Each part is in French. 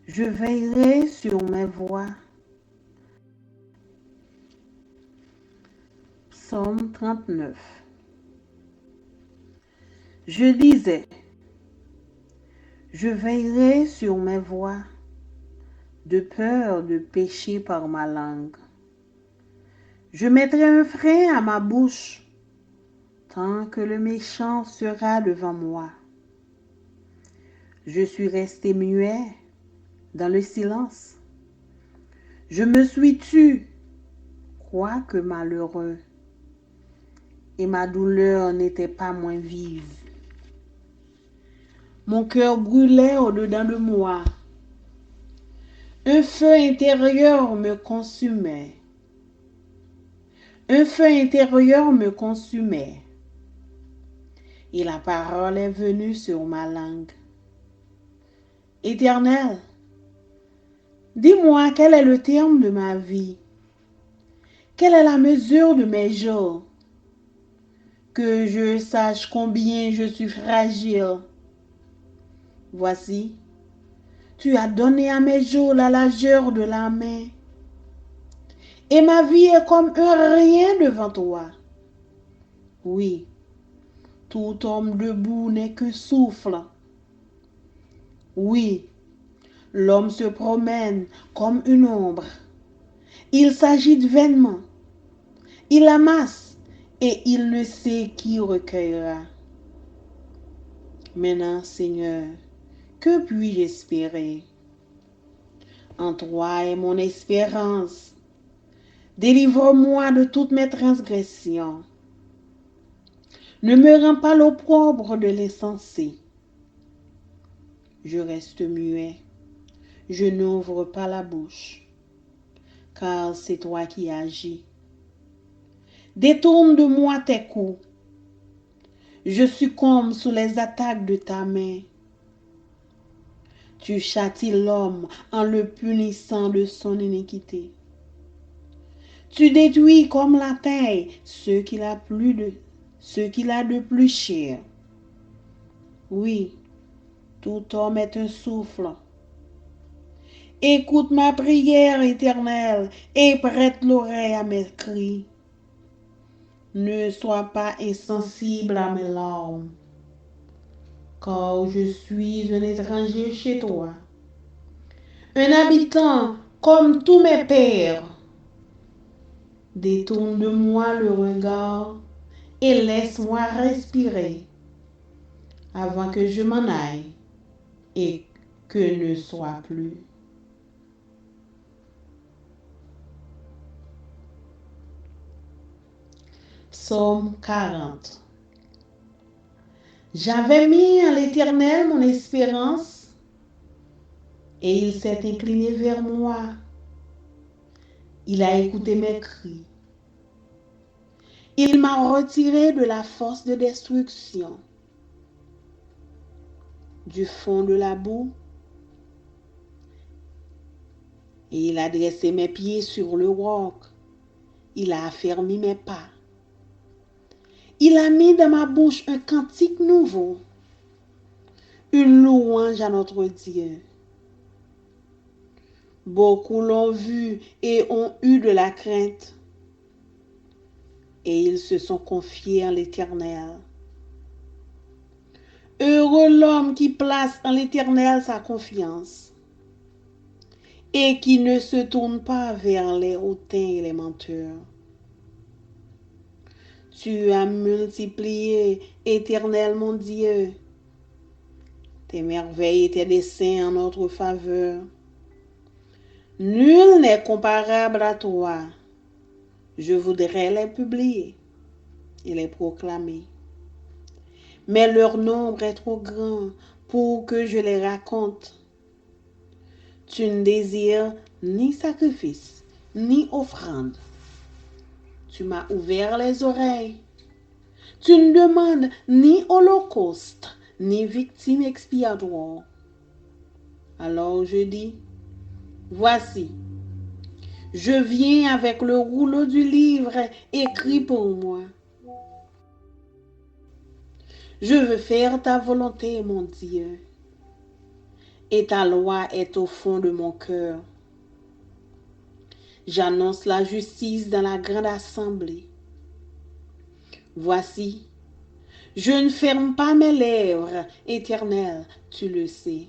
Je veillerai sur mes voies. Psaume 39. Je disais, je veillerai sur mes voies, de peur de pécher par ma langue. Je mettrai un frein à ma bouche, tant que le méchant sera devant moi. Je suis resté muet dans le silence. Je me suis tu, quoique malheureux, et ma douleur n'était pas moins vive. Mon cœur brûlait au-dedans de moi. Un feu intérieur me consumait. Un feu intérieur me consumait. Et la parole est venue sur ma langue. Éternel, dis-moi quel est le terme de ma vie. Quelle est la mesure de mes jours? Que je sache combien je suis fragile. Voici, tu as donné à mes jours la largeur de la main. Et ma vie est comme un rien devant toi. Oui, tout homme debout n'est que souffle. Oui, l'homme se promène comme une ombre. Il s'agite vainement. Il amasse et il ne sait qui recueillera. Maintenant, Seigneur, que puis-je espérer? En toi est mon espérance. Délivre-moi de toutes mes transgressions. Ne me rends pas l'opprobre de l'insensé. Je reste muet. Je n'ouvre pas la bouche, car c'est toi qui agis. Détourne de moi tes coups. Je succombe sous les attaques de ta main. Tu châties l'homme en le punissant de son iniquité. Tu détruis comme la terre ce qu'il a de plus cher. Oui, tout homme est un souffle. Écoute ma prière éternelle et prête l'oreille à mes cris. Ne sois pas insensible à mes larmes, car je suis un étranger chez toi, un habitant comme tous mes pères. Détourne de moi le regard et laisse-moi respirer avant que je m'en aille et que ne soit plus. Psaume 40. J'avais mis en l'Éternel mon espérance et il s'est incliné vers moi. Il a écouté mes cris. Il m'a retiré de la force de destruction, du fond de la boue, et il a dressé mes pieds sur le roc. Il a affermi mes pas. Il a mis dans ma bouche un cantique nouveau, une louange à notre Dieu. Beaucoup l'ont vu et ont eu de la crainte, et ils se sont confiés en l'Éternel. Heureux l'homme qui place en l'Éternel sa confiance et qui ne se tourne pas vers les hautains et les menteurs. Tu as multiplié, Éternel mon Dieu, tes merveilles et tes desseins en notre faveur. Nul n'est comparable à toi. Je voudrais les publier et les proclamer. Mais leur nombre est trop grand pour que je les raconte. Tu ne désires ni sacrifice, ni offrande. Tu m'as ouvert les oreilles. Tu ne demandes ni holocauste, ni victime expiatoire. Alors je dis, voici, je viens avec le rouleau du livre écrit pour moi. Je veux faire ta volonté, mon Dieu, et ta loi est au fond de mon cœur. J'annonce la justice dans la grande assemblée. Voici, je ne ferme pas mes lèvres, Éternel, tu le sais.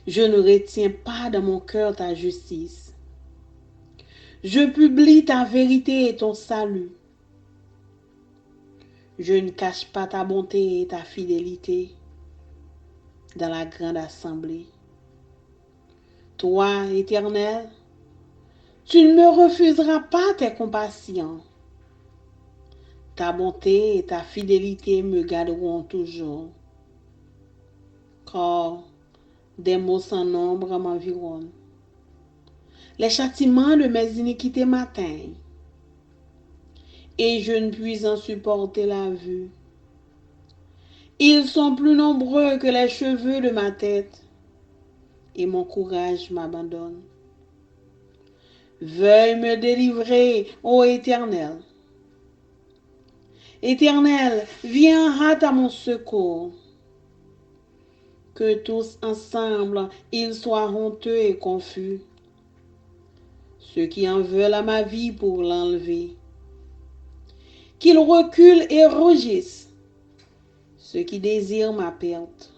Je ne retiens pas dans mon cœur ta justice. Je publie ta vérité et ton salut. Je ne cache pas ta bonté et ta fidélité dans la grande assemblée. Toi, Éternel, tu ne me refuseras pas tes compassions. Ta bonté et ta fidélité me garderont toujours. Car des maux sans nombre m'environnent. Les châtiments de mes iniquités m'atteignent. Et je ne puis en supporter la vue. Ils sont plus nombreux que les cheveux de ma tête. Et mon courage m'abandonne. Veuille me délivrer, ô Éternel. Éternel, viens en hâte à mon secours. Que tous ensemble, ils soient honteux et confus. Ceux qui en veulent à ma vie pour l'enlever. Qu'ils reculent et rougissent. Ceux qui désirent ma perte.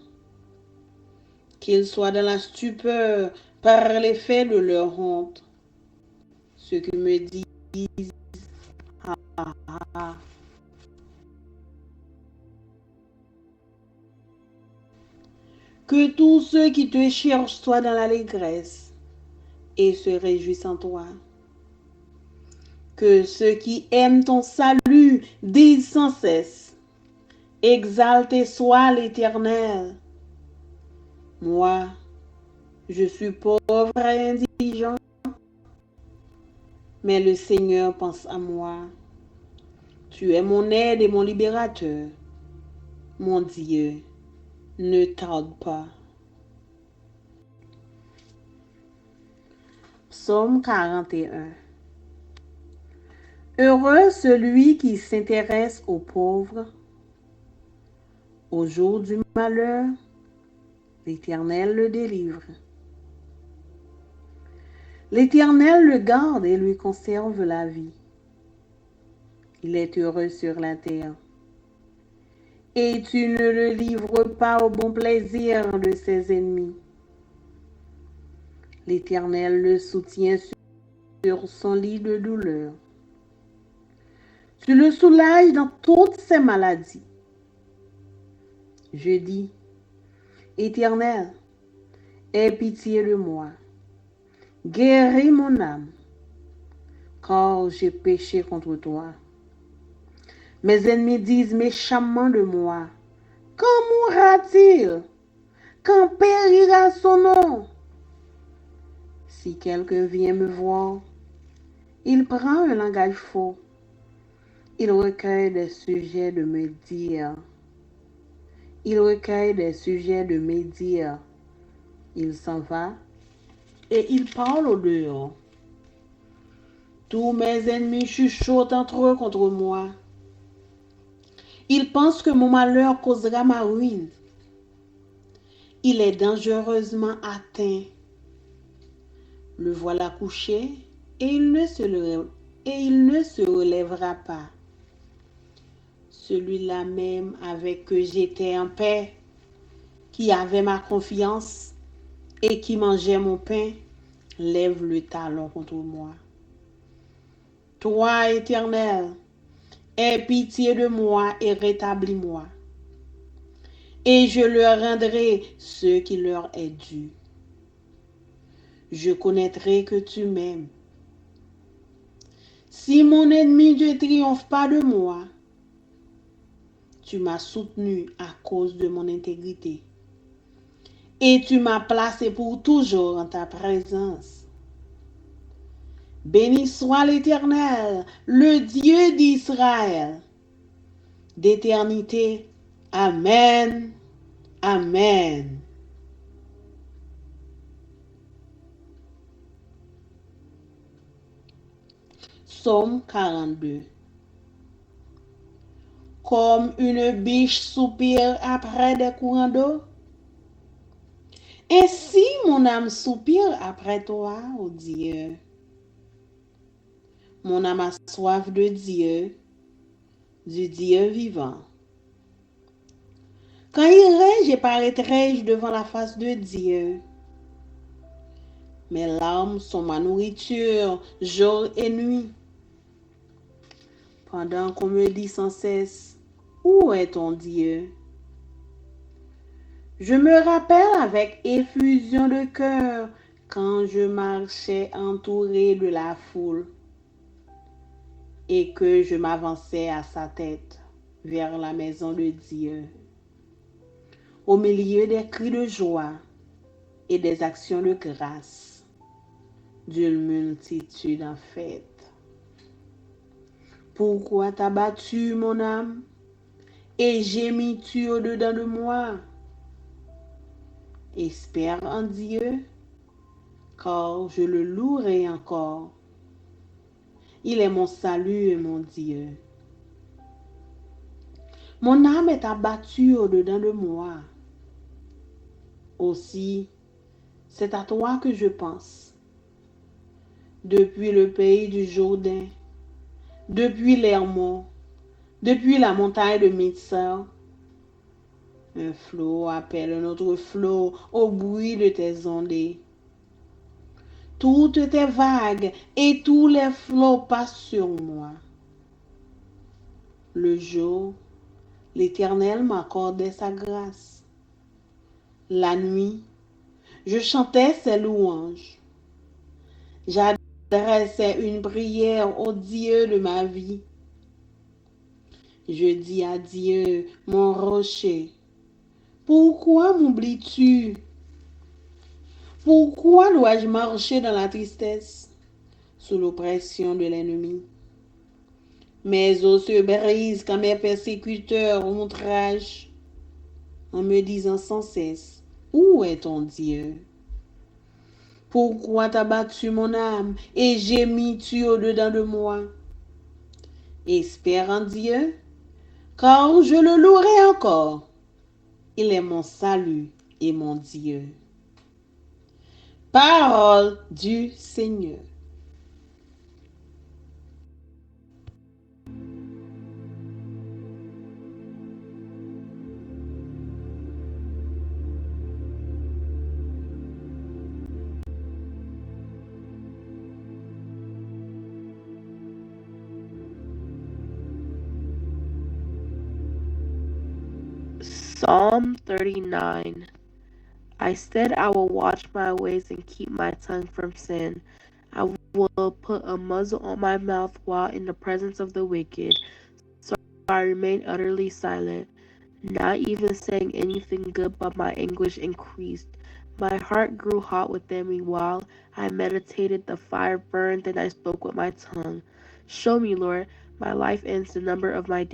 Qu'ils soient dans la stupeur par l'effet de leur honte. Ceux qui me disent, ah, ah, ah. Que tous ceux qui te cherchent soient dans l'allégresse et se réjouissent en toi. Que ceux qui aiment ton salut disent sans cesse, exalté soit l'Éternel. Moi, je suis pauvre et indigent, mais le Seigneur pense à moi. Tu es mon aide et mon libérateur. Mon Dieu, ne tarde pas. Psaume 41. Heureux celui qui s'intéresse aux pauvres. Au jour du malheur, l'Éternel le délivre. L'Éternel le garde et lui conserve la vie. Il est heureux sur la terre. Et tu ne le livres pas au bon plaisir de ses ennemis. L'Éternel le soutient sur son lit de douleur. Tu le soulages dans toutes ses maladies. Je dis, Éternel, aie pitié de moi. Guéris mon âme, car j'ai péché contre toi. Mes ennemis disent méchamment de moi, quand mourra-t-il? Quand périra son nom? Si quelqu'un vient me voir, il prend un langage faux. Il recueille des sujets de me dire. Il recueille des sujets de me dire. Il s'en va et il parle au dehors. Tous mes ennemis chuchotent entre eux contre moi. Ils pensent que mon malheur causera ma ruine. Il est dangereusement atteint. Le voilà couché et il ne se relèvera pas. Celui-là même avec que j'étais en paix, qui avait ma confiance et qui mangeait mon pain, lève le talon contre moi. Toi, Éternel, aie pitié de moi et rétablis-moi, et je leur rendrai ce qui leur est dû. Je connaîtrai que tu m'aimes. Si mon ennemi ne triomphe pas de moi, tu m'as soutenu à cause de mon intégrité, et tu m'as placé pour toujours en ta présence. Béni soit l'Éternel, le Dieu d'Israël, d'éternité. Amen. Amen. Psaume 42. Comme une biche soupire après des courants d'eau, Ainsi mon âme soupire après toi, ô Dieu. Mon âme a soif de Dieu, du Dieu vivant. Quand irai-je et paraîtrai-je devant la face de Dieu? Mes larmes sont ma nourriture, jour et nuit. Pendant qu'on me dit sans cesse, où est ton Dieu? Je me rappelle avec effusion de cœur quand je marchais entouré de la foule et que je m'avançais à sa tête vers la maison de Dieu, au milieu des cris de joie et des actions de grâce d'une multitude en fête. Pourquoi t'as battu mon âme et gémis-tu au-dedans de moi? Espère en Dieu, car je le louerai encore. Il est mon salut et mon Dieu. Mon âme est abattue au-dedans de moi. Aussi, c'est à toi que je pense. Depuis le pays du Jourdain, depuis l'Hermon, depuis la montagne de Mitsar, un flot appelle un autre flot au bruit de tes ondées. Toutes tes vagues et tous les flots passent sur moi. Le jour, l'Éternel m'accordait sa grâce. La nuit, je chantais ses louanges. J'adressais une prière au Dieu de ma vie. Je dis à Dieu, mon rocher, pourquoi m'oublies-tu? Pourquoi dois-je marcher dans la tristesse, sous l'oppression de l'ennemi? Mes os se brisent quand mes persécuteurs m'outragent, en me disant sans cesse, où est ton Dieu? Pourquoi t'as battu mon âme et gémis-tu au-dedans de moi? Espère en Dieu, car je le louerai encore. Il est mon salut et mon Dieu. Parole du Seigneur. Psalm 39. I said I will watch my ways and keep my tongue from sin. I will put a muzzle on my mouth while in the presence of the wicked. So I remained utterly silent, not even saying anything good, but my anguish increased. My heart grew hot within me while I meditated. The fire burned, then I spoke with my tongue. Show me, Lord, my life ends the number of my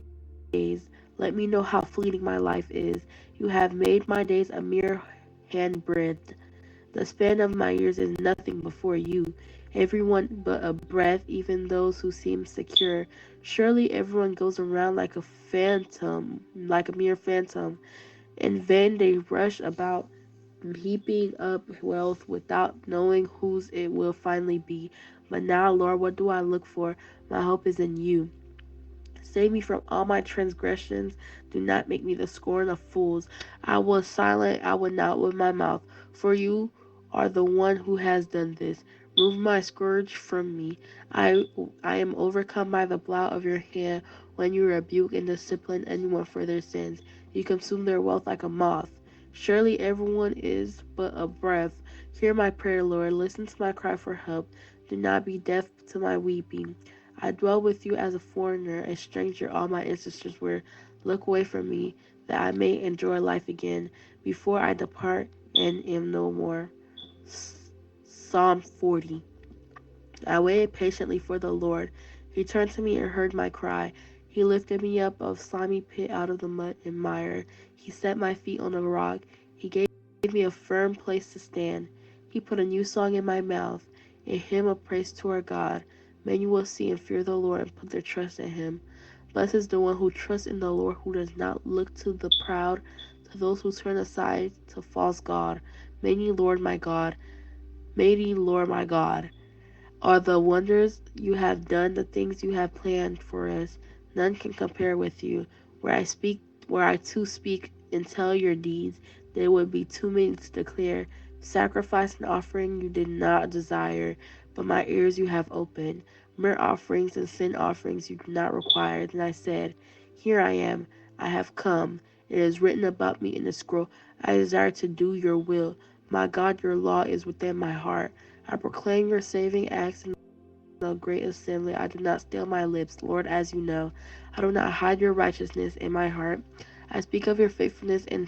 days. Let me know how fleeting my life is. You have made my days a mere handbreadth. The span of my years is nothing before you. Everyone but a breath, even those who seem secure. Surely everyone goes around like a phantom, like a mere phantom. In vain they rush about, heaping up wealth without knowing whose it will finally be. But now, Lord, what do I look for? My hope is in you. Save me from all my transgressions. Do not make me the scorn of fools. I was silent, I would not with my mouth, for you are the one who has done this. Remove my scourge from me. I am overcome by the blow of your hand. When you rebuke and discipline anyone for their sins, you consume their wealth like a moth. Surely everyone is but a breath. Hear my prayer, Lord. Listen to my cry for help. Do not be deaf to my weeping. I dwell with you as a foreigner, a stranger. All my ancestors were. Look away from me, that I may enjoy life again, before I depart and am no more. Psalm 40. I waited patiently for the Lord. He turned to me and heard my cry. He lifted me up of slimy pit out of the mud and mire. He set my feet on a rock. He gave me a firm place to stand. He put a new song in my mouth, a hymn of praise to our God. Many will see and fear the Lord and put their trust in him. Blessed is the one who trusts in the Lord, who does not look to the proud, to those who turn aside to false God. Mighty Lord my God, mighty Lord my God, are the wonders you have done, the things you have planned for us. None can compare with you. Where I too speak and tell your deeds, there would be too many to declare. Sacrifice and offering you did not desire, but my ears you have opened. Myrrh offerings and sin offerings you do not require. Then I said, here I am. I have come. It is written about me in the scroll. I desire to do your will. My God, your law is within my heart. I proclaim your saving acts in the great assembly. I do not still my lips, Lord, as you know. I do not hide your righteousness in my heart. I speak of your faithfulness and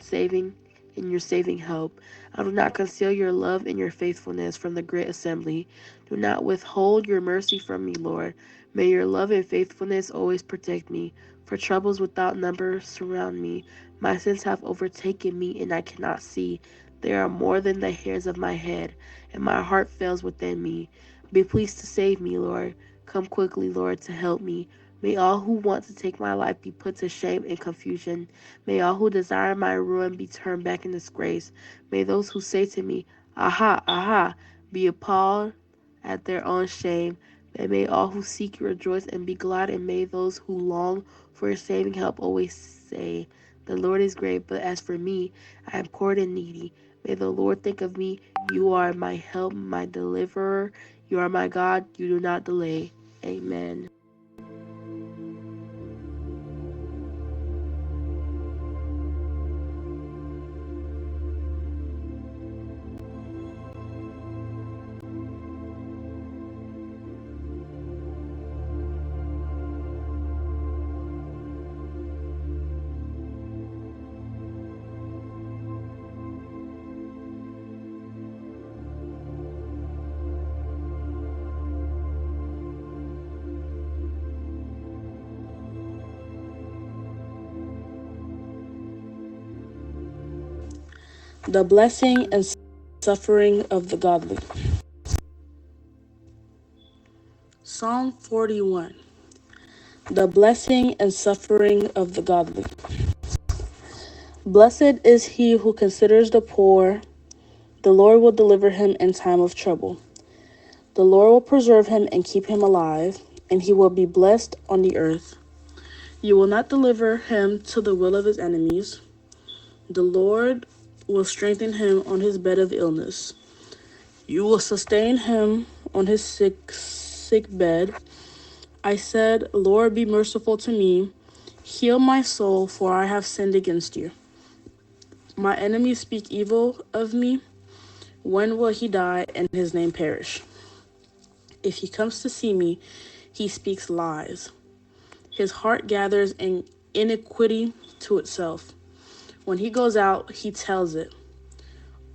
your saving help. I do not conceal your love and your faithfulness from the great assembly. Do not withhold your mercy from me, Lord. May your love and faithfulness always protect me, for troubles without number surround me. My sins have overtaken me, and I cannot see. They are more than the hairs of my head, and my heart fails within me. Be pleased to save me, Lord. Come quickly, Lord, to help me. May all who want to take my life be put to shame and confusion. May all who desire my ruin be turned back in disgrace. May those who say to me, aha, aha, be appalled at their own shame. May all who seek you rejoice and be glad, and may those who long for your saving help always say, the Lord is great, but as for me, I am poor and needy. May the Lord think of me. You are my help, my deliverer. You are my God. You do not delay. Amen. The blessing and suffering of the godly. Psalm 41. The blessing and suffering of the godly. Blessed is he who considers the poor. The Lord will deliver him in time of trouble. The Lord will preserve him and keep him alive, and he will be blessed on the earth. You will not deliver him to the will of his enemies. The Lord will strengthen him on his bed of illness. You will sustain him on his sick bed. I said, Lord, be merciful to me. Heal my soul, for I have sinned against you. My enemies speak evil of me. When will he die and his name perish? If he comes to see me, he speaks lies. His heart gathers iniquity to itself. When he goes out, he tells it.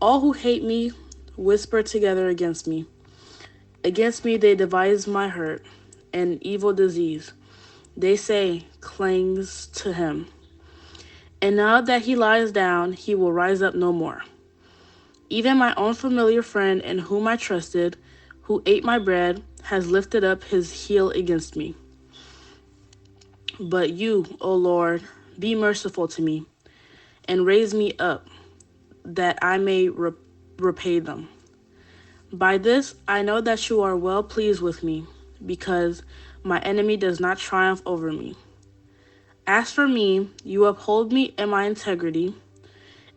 All who hate me whisper together against me. Against me they devise my hurt, and evil disease. They say, clings to him. And now that he lies down, he will rise up no more. Even my own familiar friend in whom I trusted, who ate my bread, has lifted up his heel against me. But you, O Lord, be merciful to me, and raise me up, that I may repay them. By this I know that you are well pleased with me, because my enemy does not triumph over me. As for me, you uphold me in my integrity,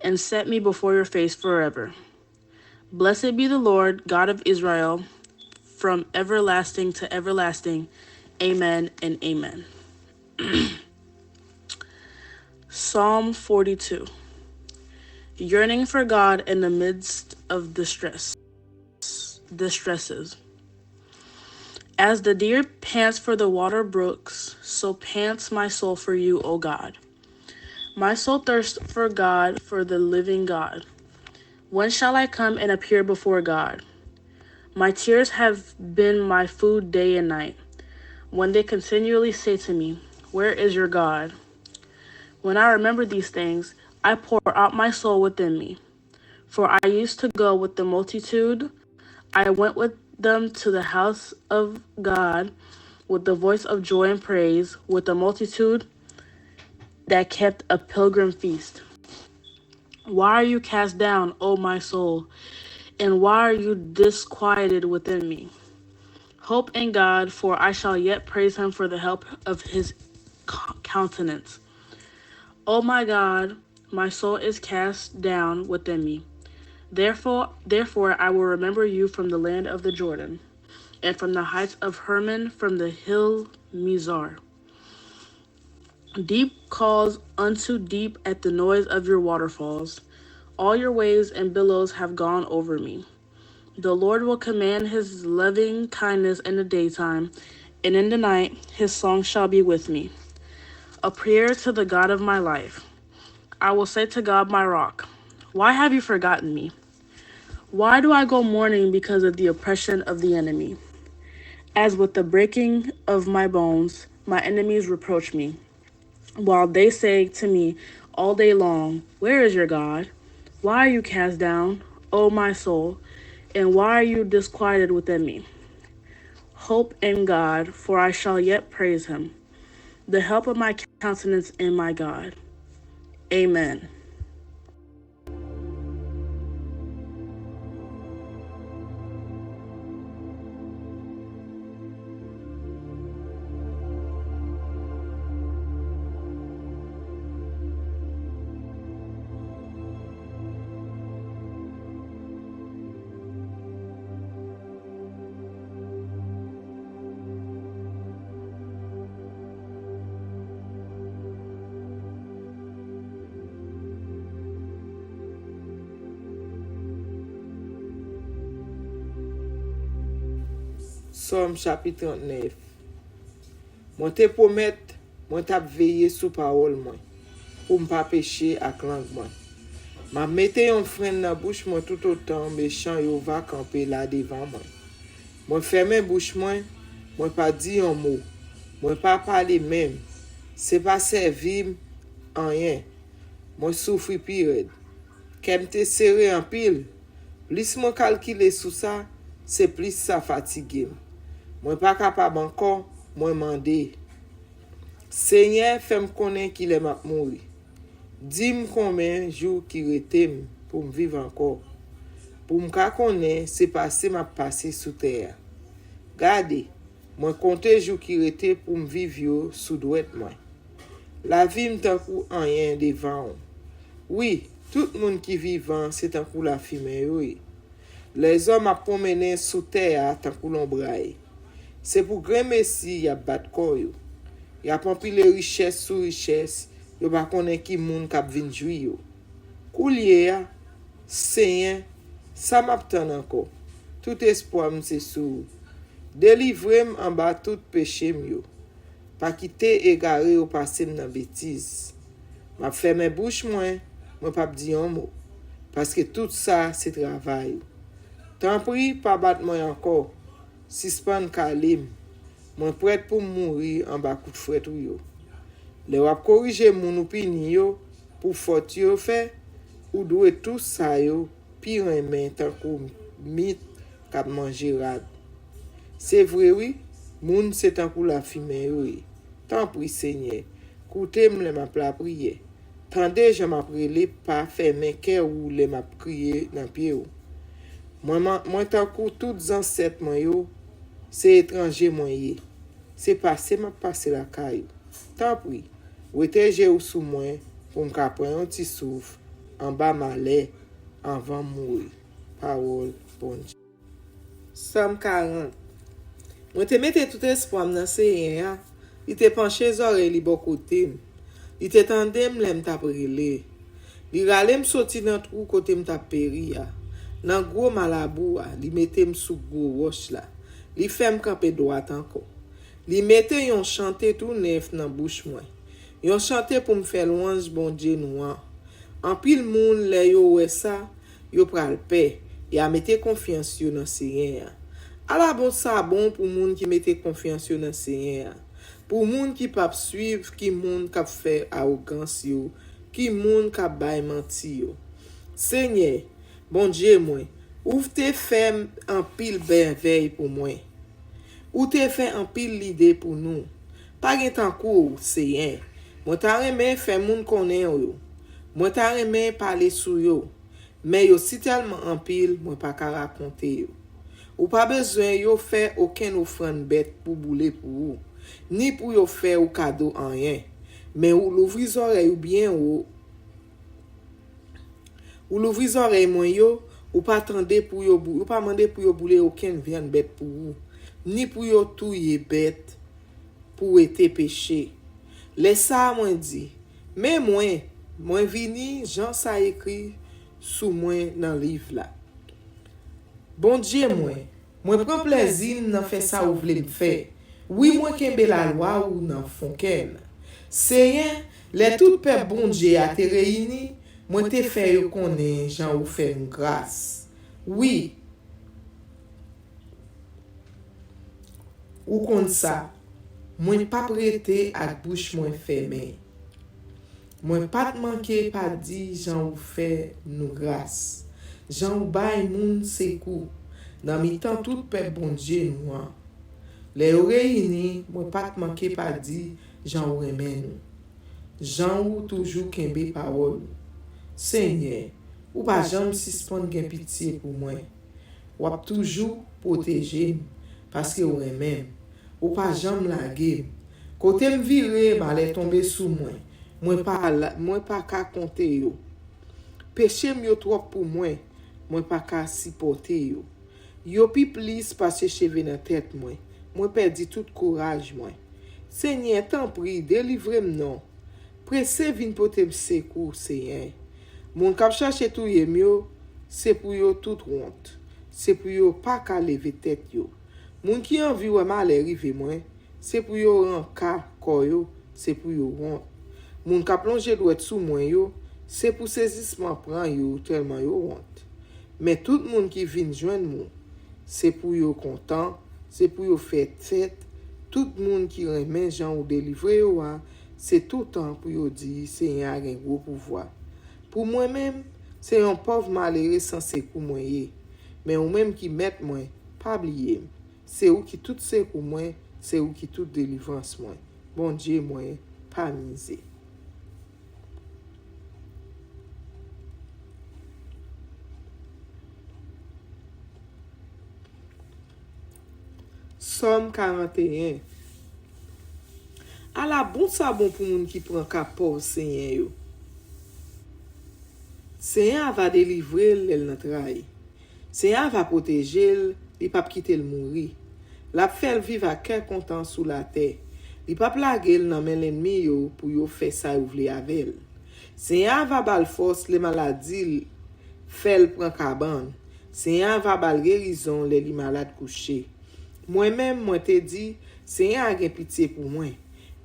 and set me before your face forever. Blessed be the Lord, God of Israel, from everlasting to everlasting. Amen and amen. Psalm 42. Yearning for God in the midst of distresses. As the deer pants for the water brooks, so pants my soul for you, O God. My soul thirsts for God, for the living God. When shall I come and appear before God? My tears have been my food day and night, when they continually say to me, where is your God? When I remember these things, I pour out my soul within me. For I used to go with the multitude. I went with them to the house of God with the voice of joy and praise, with the multitude that kept a pilgrim feast. Why are you cast down, O my soul? And why are you disquieted within me? Hope in God, for I shall yet praise him for the help of his countenance. O my God, my soul is cast down within me. Therefore I will remember you from the land of the Jordan, and from the heights of Hermon, from the hill Mizar. Deep calls unto deep at the noise of your waterfalls. All your waves and billows have gone over me. The Lord will command his loving kindness in the daytime, and in the night his song shall be with me. A prayer to the God of my life. I will say to God my rock, why have you forgotten me? Why do I go mourning because of the oppression of the enemy? As with the breaking of my bones, my enemies reproach me, while they say to me all day long, where is your God? Why are you cast down, O my soul? And why are you disquieted within me? Hope in God, for I shall yet praise him, the help of my countenance in my God. Amen. Somme chapitre 39. Mwen te promet, mwen tap veye sou parol mwen, pou mpa peche ak lang mwen. Ma mette yon fren nan bouche mwen tout autant méchant yo va kampe la devan mwen. Mwen ferme bouche mwen pa di yon mot, mwen pa pale même, se pa servim anyen, mwen soufri pi red. Kem te serré en pile, plis mwen kalkile sou sa, se plis sa fatigim. Mwen pa kapab ankon, mwen mande. Seigneur fèm konnen ki lè map mouri. Dim konmen jou ki retem pou m viv ankon. Pou m ka konnen se pase map pase sou terre. Gade, mwen konte jou ki rete pou m viv yo sou dwet mwen. La vi m tankou anyen devan. Oui, tout moun ki vivan se tankou la fime yo. Les hommes ap promenen sou terre tankou l'ombraye. Se pou gren mesi yap bat ko yo. Yap anpi le richesse sou richesse, yo ba konnen ki moun kap vin jwi yo. Kou liye ya, Seigneur, sa map tan anko. Tout espoir m se sou. Delivrem an ba tout peche m yo. Pa kite egare ou pase m nan betize. Map ferme bouche mwen pap di yon mot. Paske tout sa se travay yo. Tan pri pa bat mwen anko. Sispan kalim, mwen prête pou mouri an ba kout fret ou yo. Le wap korije moun opini yo, pou fote yo fe, ou dwe tout sa yo, pi remen tankou mit kap manje rad. Se vre oui, moun se tankou la fime yo. Tan pri Seigneur, koute m le map la priye. Tande jan map rele pa ferme ke ou le map kriye nan piye yo. Mwen tankou tout zanset mwen yo, se etranje mwen ye. Se pase map pase la kayo. Tan pri, weteje ou sou mwen pou m ka pren yon ti souf an ba male anvan mouri. Parol bonje. Somme 40. Mwen te mette tout espoam nan Seigneur ya. Li te penche zore li bokote m. Li te tendem lem tap rele. Li rale m soti nan trou kote m tap peri ya. Nan gwo malabou ya, li mette m sou gwo roche la. Li fem kampe droat anko. Li mette yon chante tout nef nan bouche mwen. Yon chante pou m fè louange bon Dieu nou an. An pil moun le yo wè sa, yo pral pe, ya mette konfians yo nan Seigneur. Ala bon sa bon pou moun ki mette konfians yo nan Seigneur. Pou moun ki pap suiv, ki moun kap fè arrogans yo, ki moun kap bay manti yo. Seigneur, bon Dieu mwen, ou te fèm an pil benveil pou mwen. Ou te fè an pil lide pou nou. Pa gen tankou, Seigneur. Mwen ta remen fè moun konen yo. Mwen ta remen pale sou yo, men yo si telman anpil, mwen pa ka rakonte yo. Ou pa bezwen yo fè aucun offrande bête pour boule pour ou, ni pour yo fè ou cadeau en rien. Mais ou l'ouvri oreilles ou bien ou l'ouvri oreilles moins yo, ou pas attendre pour yo ou pas demander pour yo boule aucun viande bête pour ou, ni pour yo touyer bête pour être péché. Laisse ça moi dit, mais moi vini Jean ça écrit sous moi dans livre là. Bon Dieu moi prend plaisir dans faire ça ou vle faire. Oui moi kembe la loi ou nan fon ken. Seigneur, les tout peuple bon Dieu a te réuni, moi te fait yo connaît Jean ou fait une grâce. Oui. Ou kon ça, moi pas prêté ak bouche moi fermée. Moi pas manqué pas dit Jean ou fait nous grâce. Jean ou bay moun sekou. Dans mi temps tout peuple bon Dieu nous. Les réunis, moi pas manqué pas dit Jean ou remen nous. Jean ou toujours kembe parole. Seigneur, ou pas jamais suspendre gen pitié pour moi. Ou ap toujours protéger parce que ou remen. Ou pas jamais laguer. Côté me virer, m'allait tomber sous moi. Moi pas ka compter yo. Péché m'yo trop pour moi. Moi pas ka supporter yo. Yo pi plis passe cheve dans tête moi. Moi perdi tout courage moi. Seigneur, t'en prie, délivre-moi non. Presse vin pote m secours, Seigneur. Mon kap cherche tout ye myo, c'est pour yo tout honte. C'est pour yo pas ka lever tête yo. Moun ki envie ou mal arrive moi, c'est pour yo ran ka koyo, c'est pour yo honte. Moun ka plonge doit sous moi yo, c'est pour saisissement prend yo tellement yo honte. Mais tout moun qui vient joindre moi, c'est pour yo content, c'est pour yo faire fête. Tout moun qui remet Jean ou délivrer yo, c'est tout temps pour yo dire Seigneur a un gros pouvoir. Pour moi-même, c'est un pauvre malheureux sans secours moi. Mais ou même qui met moi, pas oublier. C'est ou qui tout secours moi, c'est ou qui tout délivrance moi. Bon Dieu moi, pas misé. Somme 41. À la bon ça bon pour moun qui prend capot Seigneur yo. Seigneur va délivrer l'el nan trahi. Seigneur va protéger, il pas quitter le mourir. La faire vivre à cœur content sous la terre. Il pas plaguer nan men l'ennemi yo pour yo faire ça ou vle avec. Seigneur va bal force les maladies fait prend cabane. Seigneur va bal guérison les malades couchés. Moi-même moi te dit Seigneur a gen pitié pour moi.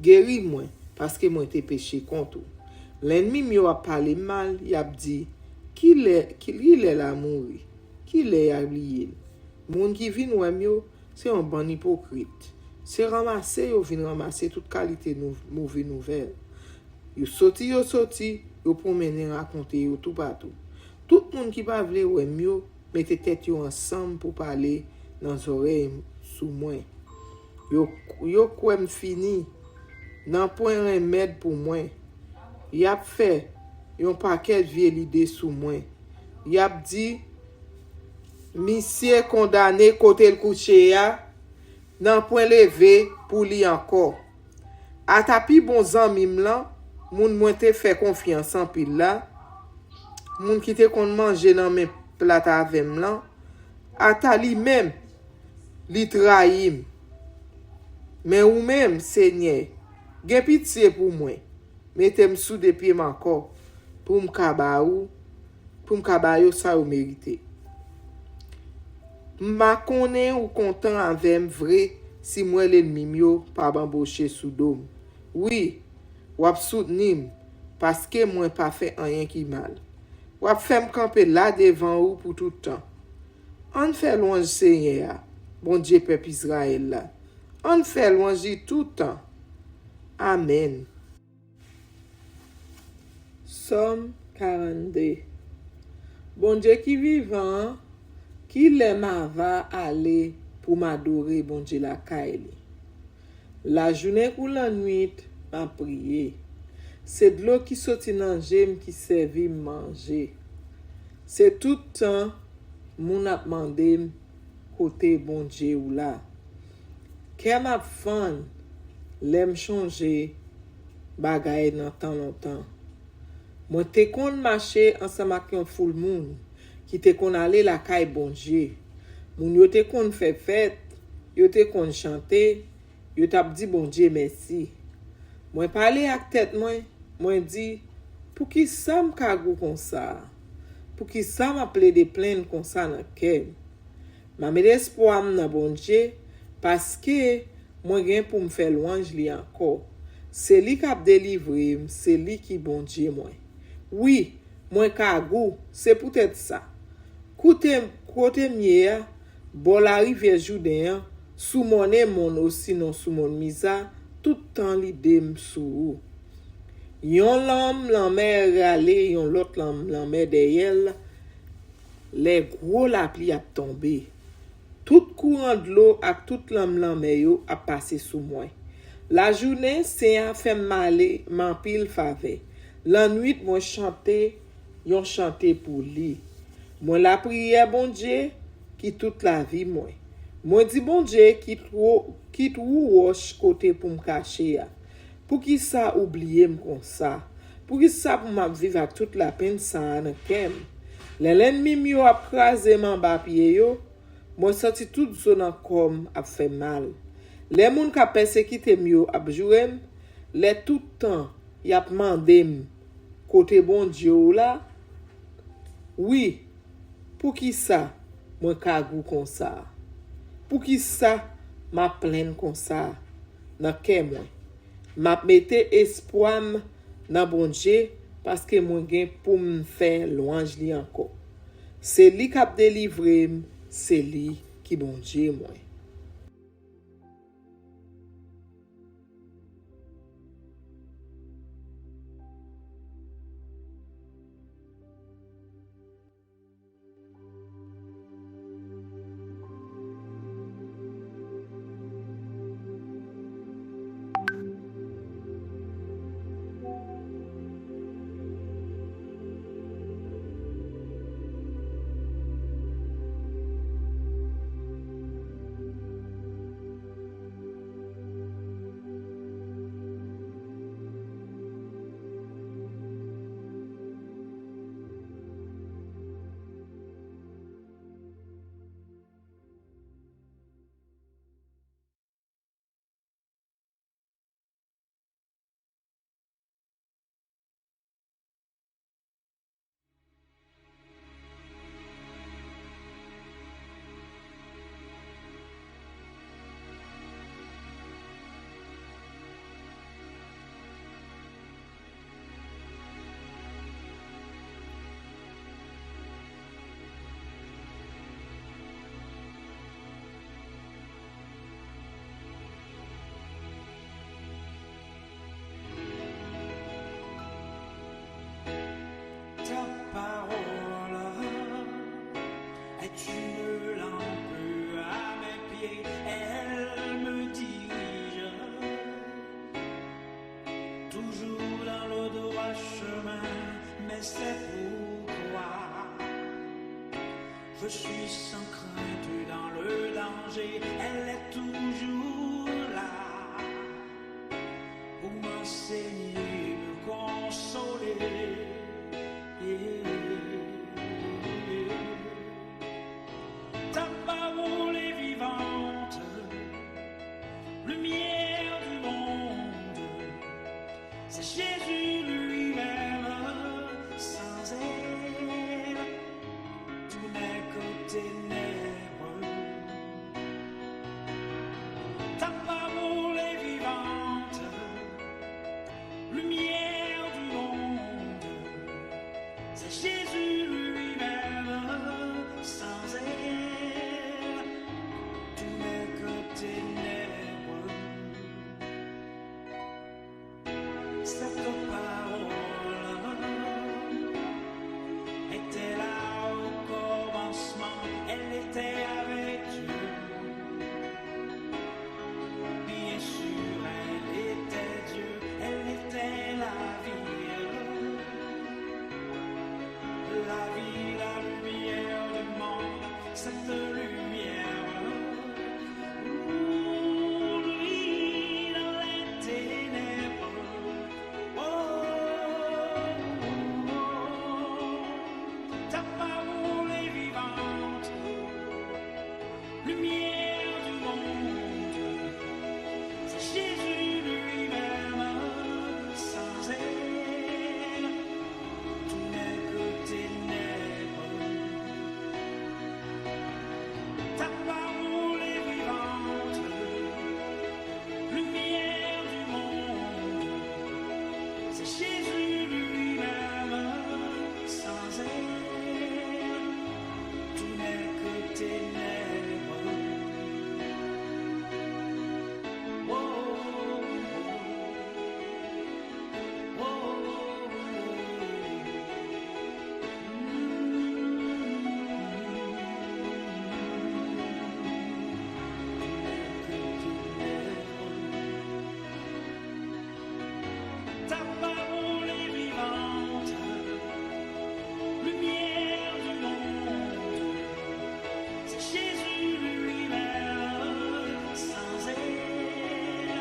Guéris moi parce que moi te péché contre. L'ennemi m'yo a parlé mal, il a dit qui est la mourir, qui est oublié. Moun qui vinn ou yo, c'est un bon hypocrite. C'est ramasser yo vinn ramasser toute qualité mauvaise nouvelle. Yo sorti, yo promener raconter yo tout partout. Tout moun qui pa vle ou yo, mette tête yo ensemble pour parler dans oreilles sous moi. Yo kwem fini, nan point remède pour moi. Y a fait yon paquet vieille l'idée sous moi. Y a dit monsieur condamné côté le couché ya nan point levé pour li encore. A tapi bon zanmim lan, moun mwen te fait confiance en pile là. Moun qui te kon manger nan men plat avem lan, ata li même li trahim. Mais ou même Seigneur, gen pitié pour moi. Mettez-moi sous des pieds encore pour m'kabayo ça ou mérité. Ma connais ou content avec vrai si moi l'ennemi mio pas bamboché sous dôme. Oui, wap soutenim parce que moi pas fait rien qui mal. Wap fait me camper là devant ou pour tout temps. On fait louange Seigneur, bon Dieu peuple Israël là. On fait louange tout temps. Amen. Somme 42. Bon Dieu qui vivant, qui l'aime va aller pour m'adorer, bon Dieu la caille. La journée ou la nuit, m'a prié. c'est de l'eau qui sorti dans j'aime qui servi manger. C'est tout le temps moun ap mandé côté bon Dieu ou là. Qu'elle m'a fan l'aime changer bagay dans temps longtemps. Moi te kon marcher ensemble avec un full moun qui te kon aller la caille bon Dieu. Moun yo te kon fait fête, yo te kon chanter, yo t'a dit bon Dieu merci. Moi parler avec tête moi dit pour qui ça me kagou comme ça? Pour qui ça m'appelé des plaintes comme ça dans cœur? M'a mis espoir dans bon Dieu parce que moi gen pour me faire louange li encore. C'est lui qui a délivré, c'est lui qui bon Dieu moi. Oui, moi kagou, c'est peut-être ça. Côté mieux, bon la rivière Jourdain, sous mon mon aussi non sous mon misa, tout temps l'idée sous. Yon l'homme râler, yon l'autre l'homme derrière, les gros la pluie a tombé. Tout courant de l'eau ak tout l'homme yo a passé sous moi. La journée c'est a fait malé, m'empile faveur. La nuit moi chanter, yon chanter pour lui. Moi la prière bon Dieu qui toute la vie moi. Moi dit bon Dieu quitte ou roche côté pour me cacher. Pour qui ça oublier m comme ça? Pour qui ça pour m'a vivre avec toute la peine ça dans kem? L'ennemi mi a crasé man ba pied yo, moi senti toute zone comme a fait mal. Les moun ka persécuté mi yo a jouem, les tout temps y a mandé côté bon Dieu là. Oui, pour qui ça moi kagou comme ça? Pour qui ça m'a plaine comme ça dans kem moi? M'a mette espoir dans bon Dieu parce que moi gen pour me faire louange li encore. C'est lui qui a délivré, c'est lui qui bon Dieu moi. Je suis sans crainte dans le danger, elle est toujours là pour m'enseigner, me consoler. Ta parole est vivante, lumière du monde, c'est Jésus lui-même, sans elle, tout n'est que ténèbres. Ta parole est vivante, lumière du monde, c'est Jésus lui-même, sans elle, tout n'est que ténèbres. Cette parole était là au commencement, elle était avec Dieu. Bien sûr, elle était Dieu, elle était la vie. cette lumière. Lui dans les ténèbres. Ta parole est vivante, lumière du monde. C'est Jésus lui-même, sans elle, tout n'est que ténèbres. Ta parole est vivante, lumière du monde. C'est Jésus lui-même, sans elle, tout n'est que ténèbres. Oh, oh, oh, ta parole est vivante, lumière du monde. C'est Jésus lui-même, sans elle,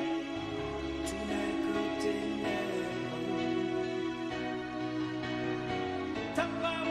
tout n'est que ténèbres. Ta parole